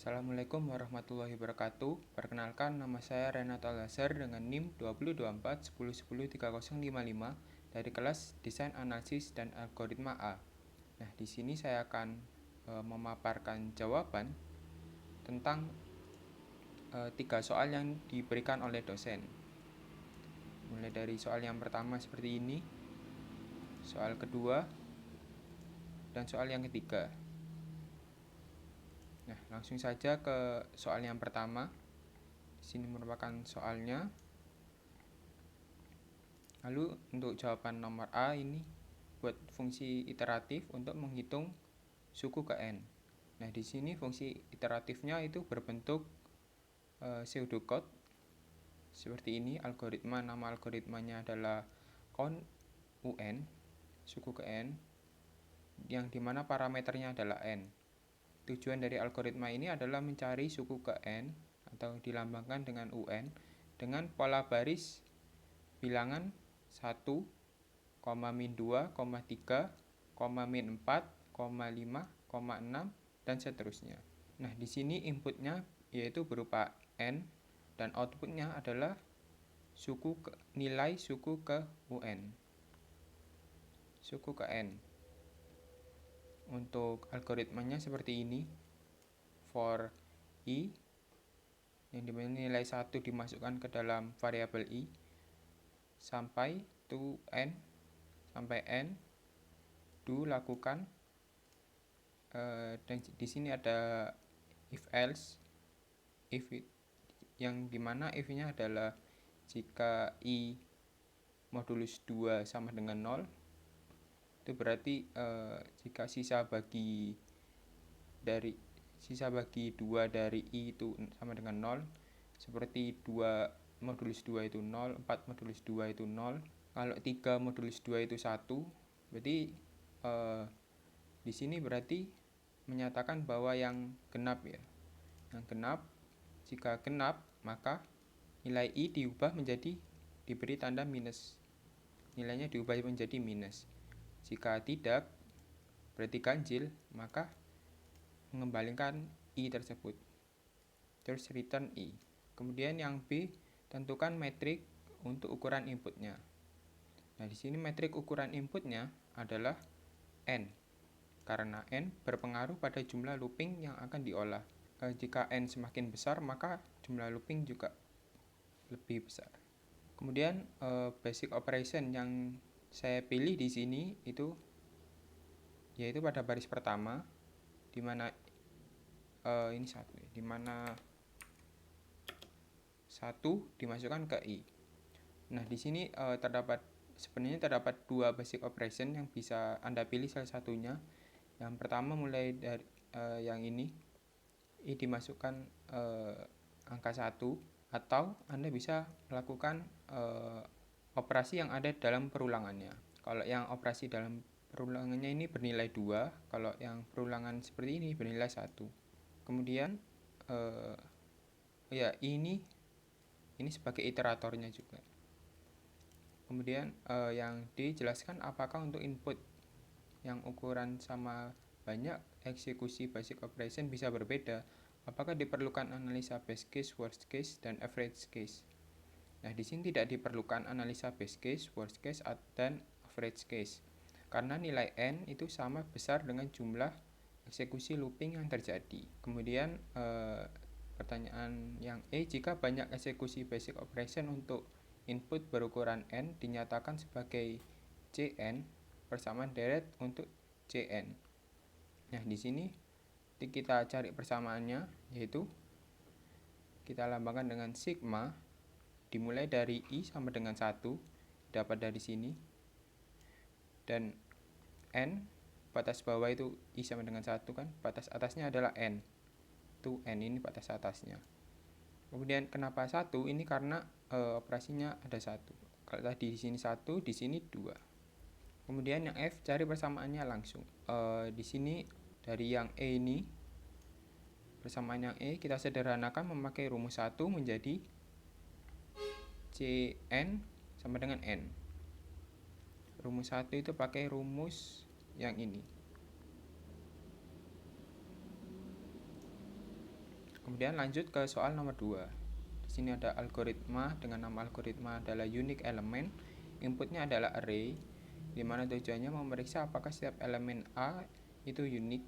Assalamualaikum warahmatullahi wabarakatuh. Perkenalkan, nama saya Renato Al-Azhar dengan NIM 2024 10103055 dari kelas Desain Analisis dan Algoritma A. Nah, di sini saya akan memaparkan jawaban tentang 3 soal yang diberikan oleh dosen. Mulai dari soal yang pertama seperti ini, soal kedua, dan soal yang ketiga. Nah, langsung saja ke soal yang pertama. Di sini merupakan soalnya. Lalu untuk jawaban nomor A ini buat fungsi iteratif untuk menghitung suku ke n. Nah, di sini fungsi iteratifnya itu berbentuk pseudocode seperti ini. Nama algoritmanya adalah count un, suku ke n, yang dimana parameternya adalah n. Tujuan dari algoritma ini adalah mencari suku ke n atau dilambangkan dengan un dengan pola baris bilangan 1, min 2, 3, min 4, 5, 6, dan seterusnya. Nah, di sini inputnya yaitu berupa n dan outputnya adalah nilai suku ke un, suku ke n. Untuk algoritmanya seperti ini. For i yang dimana nilai 1 dimasukkan ke dalam variabel i sampai to n, sampai n, do lakukan, dan di sini ada if else, yang dimana if-nya adalah jika i modulus 2 sama dengan 0, itu berarti jika sisa bagi 2 dari i itu sama dengan 0, seperti 2 modulus 2 itu 0, 4 modulus 2 itu 0. Kalau 3 modulus 2 itu 1, berarti di sini berarti menyatakan bahwa yang genap ya. Yang genap, jika genap maka nilai i diberi tanda minus. Nilainya diubah menjadi minus. Jika tidak, berarti ganjil, maka mengembalikan i tersebut. Terus return i. Kemudian yang B, tentukan metrik untuk ukuran inputnya. Nah, di sini metrik ukuran inputnya adalah n, karena n berpengaruh pada jumlah looping yang akan diolah. Jika n semakin besar, maka jumlah looping juga lebih besar. Kemudian basic operation yang saya pilih di sini itu yaitu pada baris pertama, di mana ini satu, di mana 1 dimasukkan ke i. Nah, di sini sebenarnya terdapat 2 basic operation yang bisa Anda pilih salah satunya. Yang pertama mulai dari yang ini, i dimasukkan angka 1, atau Anda bisa melakukan operasi yang ada dalam perulangannya. Kalau yang operasi dalam perulangannya ini bernilai 2, kalau yang perulangan seperti ini bernilai 1. Kemudian ini sebagai iteratornya juga. Kemudian yang dijelaskan apakah untuk input yang ukuran sama banyak, eksekusi basic operation bisa berbeda. Apakah diperlukan analisa best case, worst case, dan average case? Nah, di sini tidak diperlukan analisa best case, worst case, dan average case, karena nilai n itu sama besar dengan jumlah eksekusi looping yang terjadi. Kemudian pertanyaan yang E, jika banyak eksekusi basic operation untuk input berukuran n dinyatakan sebagai Cn persamaan deret untuk Cn. Nah, di sini kita cari persamaannya, yaitu kita lambangkan dengan sigma dimulai dari i sama dengan 1, dapat dari sini, dan n batas bawah itu i sama dengan 1 kan, batas atasnya adalah n, itu n ini batas atasnya. Kemudian kenapa 1? Ini karena operasinya ada 1. Kalau tadi di sini 1, di sini 2. Kemudian yang F, cari persamaannya langsung. Di sini dari yang E ini, persamaan yang E kita sederhanakan memakai rumus 1 menjadi Cn sama dengan n. Rumus 1 itu pakai rumus yang ini. Kemudian lanjut ke soal nomor 2. Di sini ada algoritma dengan nama algoritma adalah unique element. Inputnya adalah array, di mana tujuannya memeriksa apakah setiap elemen A itu unik.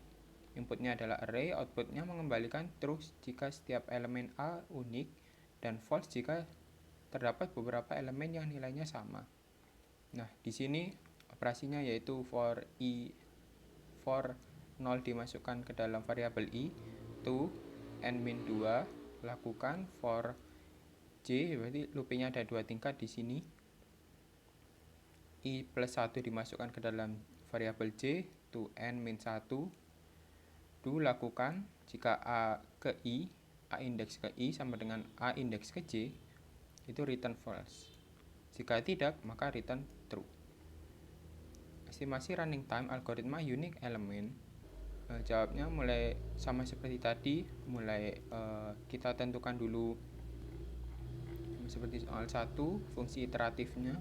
Inputnya adalah array, outputnya mengembalikan true jika setiap elemen A unik dan false jika terdapat beberapa elemen yang nilainya sama. Nah, di sini operasinya yaitu for 0 dimasukkan ke dalam variabel i, to n-2 lakukan for j, berarti loopingnya ada 2 tingkat di sini. I plus 1 dimasukkan ke dalam variabel j, to n-1 do lakukan jika a ke i, a indeks ke i sama dengan a indeks ke j, itu return false. Jika tidak, maka return true. Estimasi running time algoritma unique element, jawabnya mulai sama seperti tadi, mulai kita tentukan dulu seperti soal 1 fungsi iteratifnya.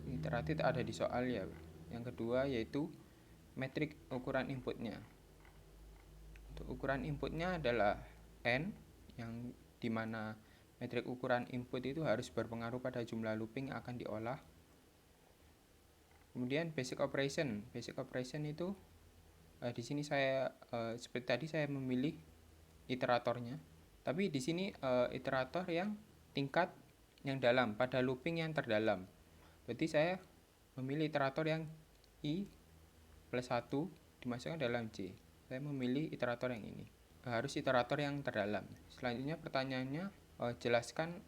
Fungsi iteratif ada di soal ya. Yang kedua yaitu metrik ukuran inputnya. Untuk ukuran inputnya adalah n, yang dimana metrik ukuran input itu harus berpengaruh pada jumlah looping yang akan diolah. Kemudian basic operation itu di sini saya seperti tadi saya memilih iteratornya, tapi di sini iterator yang tingkat yang dalam pada looping yang terdalam. Berarti saya memilih iterator yang i plus 1 dimasukkan dalam j. Saya memilih iterator yang ini. Harus iterator yang terdalam. Selanjutnya pertanyaannya, jelaskan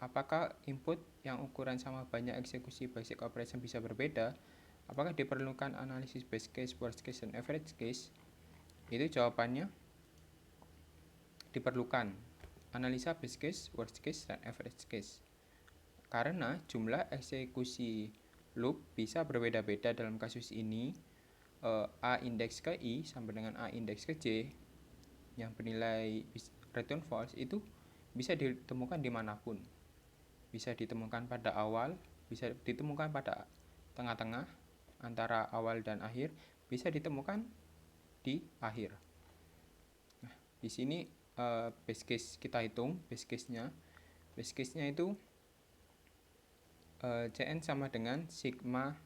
apakah input yang ukuran sama banyak eksekusi basic operation bisa berbeda? Apakah diperlukan analisis best case, worst case, dan average case? Itu jawabannya diperlukan analisa best case, worst case, dan average case. Karena jumlah eksekusi loop bisa berbeda-beda dalam kasus ini. A indeks ke i sama dengan A indeks ke j yang bernilai return false itu bisa ditemukan dimanapun. Bisa ditemukan pada awal, bisa ditemukan pada tengah-tengah, antara awal dan akhir, bisa ditemukan di akhir. Nah, di sini base case kita hitung, base case-nya. Base case-nya itu Cn sama dengan sigma.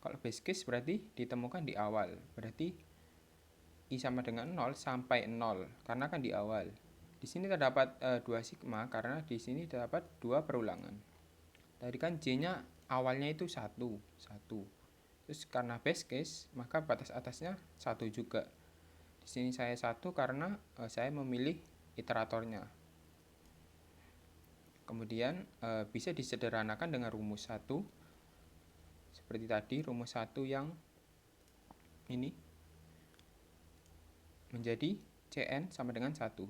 Kalau base case berarti ditemukan di awal, berarti I sama dengan 0 sampai 0, karena kan di awal. Di sini terdapat 2 sigma, karena di sini terdapat 2 perulangan. Tadi kan J-nya awalnya itu 1. Terus karena base case, maka batas atasnya 1 juga. Di sini saya 1 karena saya memilih iteratornya. Kemudian bisa disederhanakan dengan rumus 1. Seperti tadi, rumus 1 yang ini menjadi Cn sama dengan 1.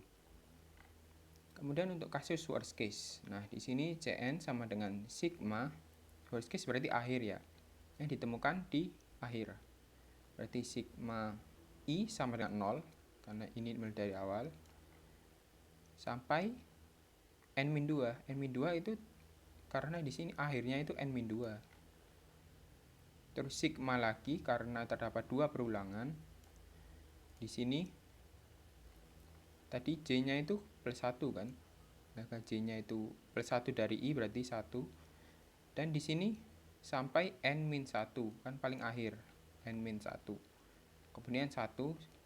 Kemudian untuk kasus worst case. Nah, di sini Cn sama dengan sigma. Worst case berarti akhir ya. Yang ditemukan di akhir. Berarti sigma I sama dengan 0, karena ini mulai dari awal, sampai n-2. N-2 itu karena di sini akhirnya itu n-2. Terus sigma lagi karena terdapat 2 perulangan. Di sini tadi J-nya itu plus 1 kan. Maka J-nya itu plus 1 dari I berarti 1. Dan di sini sampai n-1 kan paling akhir, n-1. Kemudian 1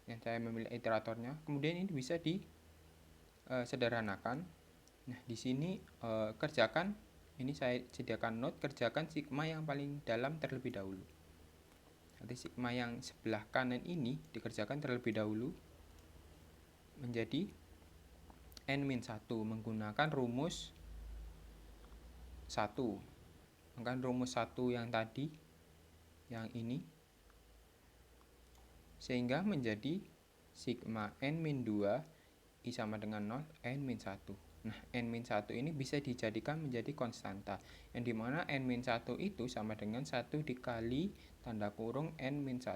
yang saya memilih iteratornya. Kemudian ini bisa disederhanakan. Nah, di sini kerjakan, ini saya sediakan note, kerjakan sigma yang paling dalam terlebih dahulu. Nanti sigma yang sebelah kanan ini dikerjakan terlebih dahulu menjadi n-1 menggunakan rumus 1. Menggunakan rumus 1 yang tadi, yang ini, sehingga menjadi sigma n-2 I sama dengan 0, n-1. Nah, n-1 ini bisa dijadikan menjadi konstanta, yang dimana n-1 itu sama dengan 1 dikali tanda kurung n-1.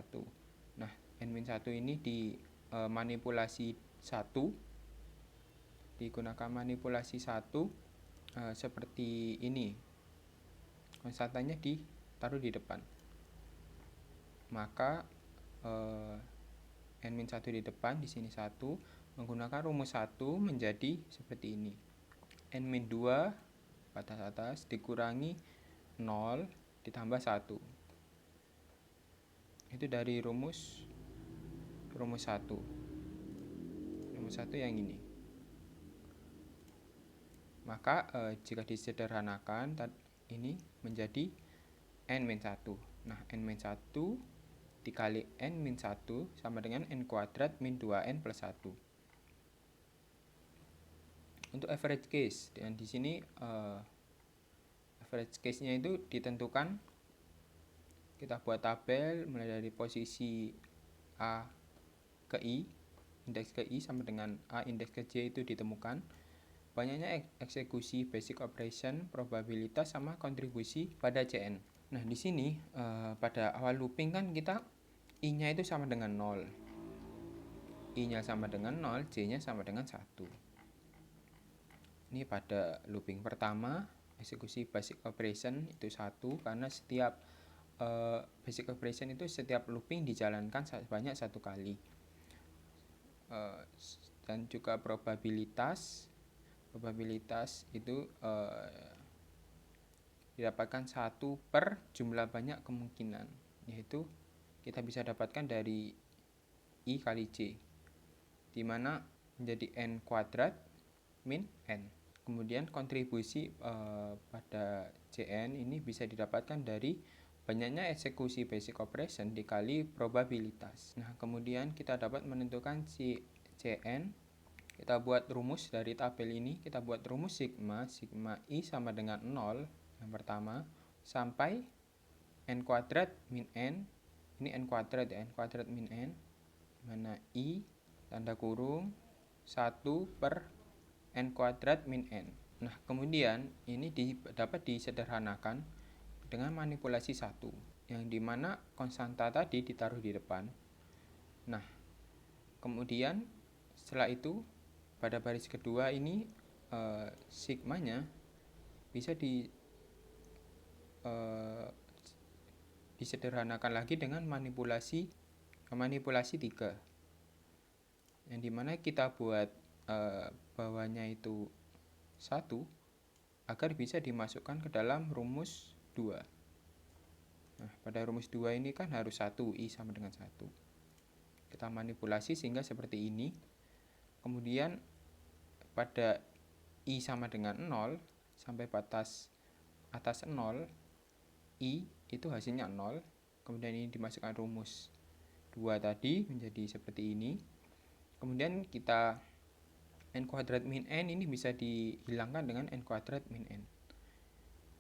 Nah, n-1 ini dimanipulasi 1, digunakan manipulasi 1 seperti ini. Konstantanya ditaruh di depan. Maka n-1 di depan, di sini 1, menggunakan rumus 1 menjadi seperti ini. N-2 batas atas dikurangi 0 ditambah 1. Itu dari rumus 1. Rumus 1 yang ini. Maka jika disederhanakan ini menjadi N-1. Nah, N-1 dikali N-1 sama dengan N kuadrat min 2N plus 1. Untuk average case, dan di sini average case-nya itu ditentukan, kita buat tabel mulai dari posisi A ke I, indeks ke I sama dengan A indeks ke J itu ditemukan, banyaknya eksekusi basic operation, probabilitas sama kontribusi pada CN. Nah, di sini pada awal looping kan kita I-nya itu sama dengan 0. I-nya sama dengan 0, J-nya sama dengan 1. Ini pada looping pertama, eksekusi basic operation itu 1, karena setiap basic operation itu setiap looping dijalankan sebanyak 1 kali. Dan juga probabilitas itu didapatkan 1 per jumlah banyak kemungkinan, yaitu kita bisa dapatkan dari I kali J, dimana menjadi N kuadrat min N. Kemudian kontribusi pada CN ini bisa didapatkan dari banyaknya eksekusi basic operation dikali probabilitas. Nah, kemudian kita dapat menentukan si CN. Kita buat rumus dari tabel ini, kita buat rumus sigma I sama dengan 0 yang pertama, sampai N kuadrat min N, ini N kuadrat ya, N kuadrat min N, mana I tanda kurung 1 per N kuadrat min N. Nah, kemudian ini dapat disederhanakan dengan manipulasi 1, yang dimana konstanta tadi ditaruh di depan. Nah, kemudian setelah itu pada baris kedua ini sigmanya bisa disederhanakan lagi dengan manipulasi 3, yang dimana kita buat bawahnya itu 1 agar bisa dimasukkan ke dalam rumus 2. Nah, pada rumus 2 ini kan harus 1, I sama dengan 1. Kita manipulasi sehingga seperti ini. Kemudian pada I sama dengan 0 sampai batas atas 0, I itu hasilnya 0. Kemudian ini dimasukkan rumus 2 tadi menjadi seperti ini. Kemudian kita N kuadrat min N ini bisa dihilangkan dengan N kuadrat min N,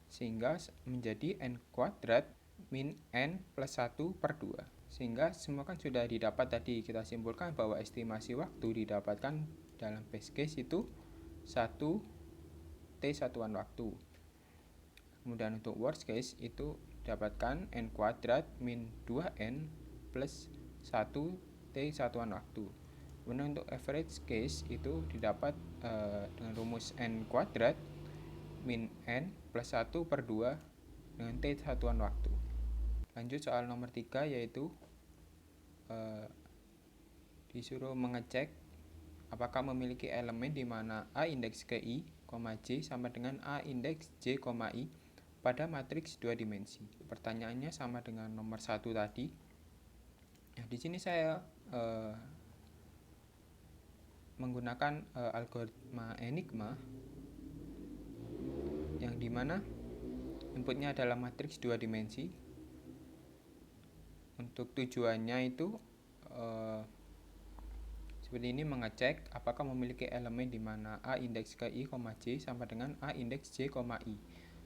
sehingga menjadi N kuadrat min N plus 1 per 2. Sehingga semua kan sudah didapat tadi. Kita simpulkan bahwa estimasi waktu didapatkan dalam base case itu 1 T satuan waktu. Kemudian untuk worst case itu dapatkan N kuadrat min 2N plus 1 T satuan waktu. Kemudian untuk average case itu didapat dengan rumus N kuadrat min N plus 1 per 2 dengan T satuan waktu. Lanjut soal nomor 3, yaitu disuruh mengecek apakah memiliki elemen di mana A indeks ke I, J sama dengan A indeks J, I pada matriks 2 dimensi. Pertanyaannya sama dengan nomor 1 tadi. Nah, di sini saya menggunakan algoritma enigma, yang dimana inputnya adalah matriks 2 dimensi. Untuk tujuannya itu seperti ini, mengecek apakah memiliki elemen di mana A indeks ke I, J sama dengan A indeks J, I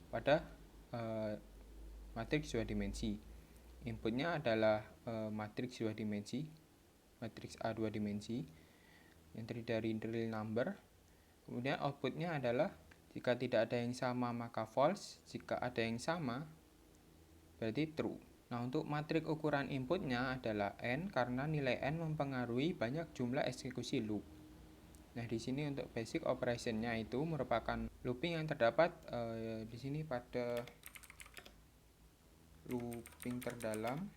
pada matriks 2 dimensi. Inputnya adalah matriks 2 dimensi, matriks A 2 dimensi yang terdiri dari real number. Kemudian outputnya adalah jika tidak ada yang sama maka false, jika ada yang sama berarti true. Nah, untuk matriks ukuran inputnya adalah N karena nilai N mempengaruhi banyak jumlah eksekusi loop. Nah, di sini untuk basic operationnya itu merupakan looping yang terdapat di sini pada looping terdalam.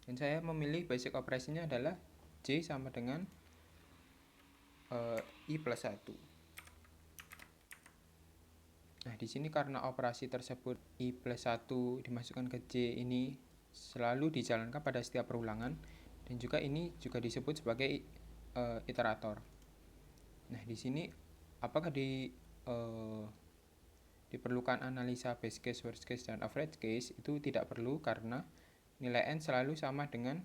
Dan saya memilih basic operationnya adalah J sama dengan I plus 1. Nah, di sini karena operasi tersebut I plus 1 dimasukkan ke J ini selalu dijalankan pada setiap perulangan, dan juga ini juga disebut sebagai iterator. Nah, di sini apakah diperlukan analisa base case, worst case, dan average case? Itu tidak perlu karena nilai N selalu sama dengan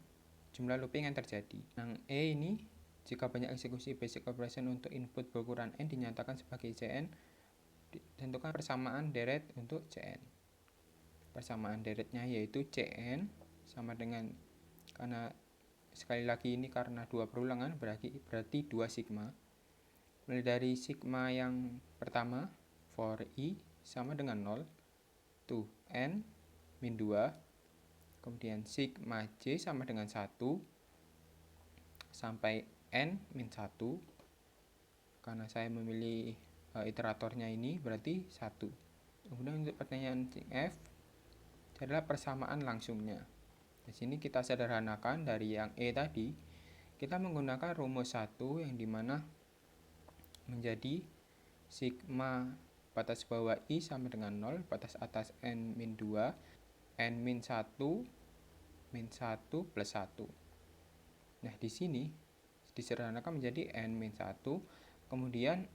jumlah looping yang terjadi. Yang E ini, jika banyak eksekusi basic operation untuk input berukuran N dinyatakan sebagai Cn, tentukan persamaan deret untuk Cn. Persamaan deretnya yaitu Cn sama dengan, karena sekali lagi ini karena dua perulangan berarti 2 sigma. Mulai dari sigma yang pertama for I sama dengan 0 to N min 2, kemudian sigma J sama dengan 1 sampai N min 1. Karena saya memilih iteratornya ini berarti 1. Kemudian untuk pertanyaan F adalah persamaan langsungnya. Di sini kita sederhanakan dari yang E tadi, kita menggunakan rumus 1 yang dimana menjadi sigma batas bawah I sama dengan 0, batas atas N min 2, N min 1, min 1 plus 1. Nah, di sini disederhanakan menjadi N min 1, kemudian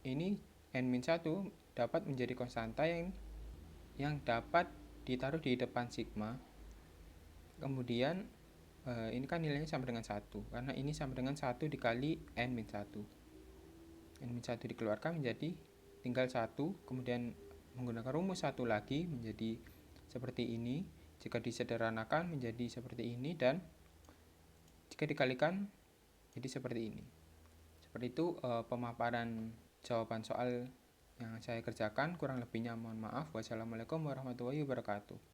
ini N min 1 dapat menjadi konstanta yang dapat ditaruh di depan sigma. Kemudian ini kan nilainya sama dengan 1, karena ini sama dengan 1 dikali N min 1. N min 1 dikeluarkan menjadi tinggal 1, kemudian menggunakan rumus 1 lagi menjadi seperti ini. Jika disederhanakan menjadi seperti ini, dan jika dikalikan jadi seperti ini. Seperti itu pemaparan jawaban soal yang saya kerjakan. Kurang lebihnya mohon maaf. Wassalamualaikum warahmatullahi wabarakatuh.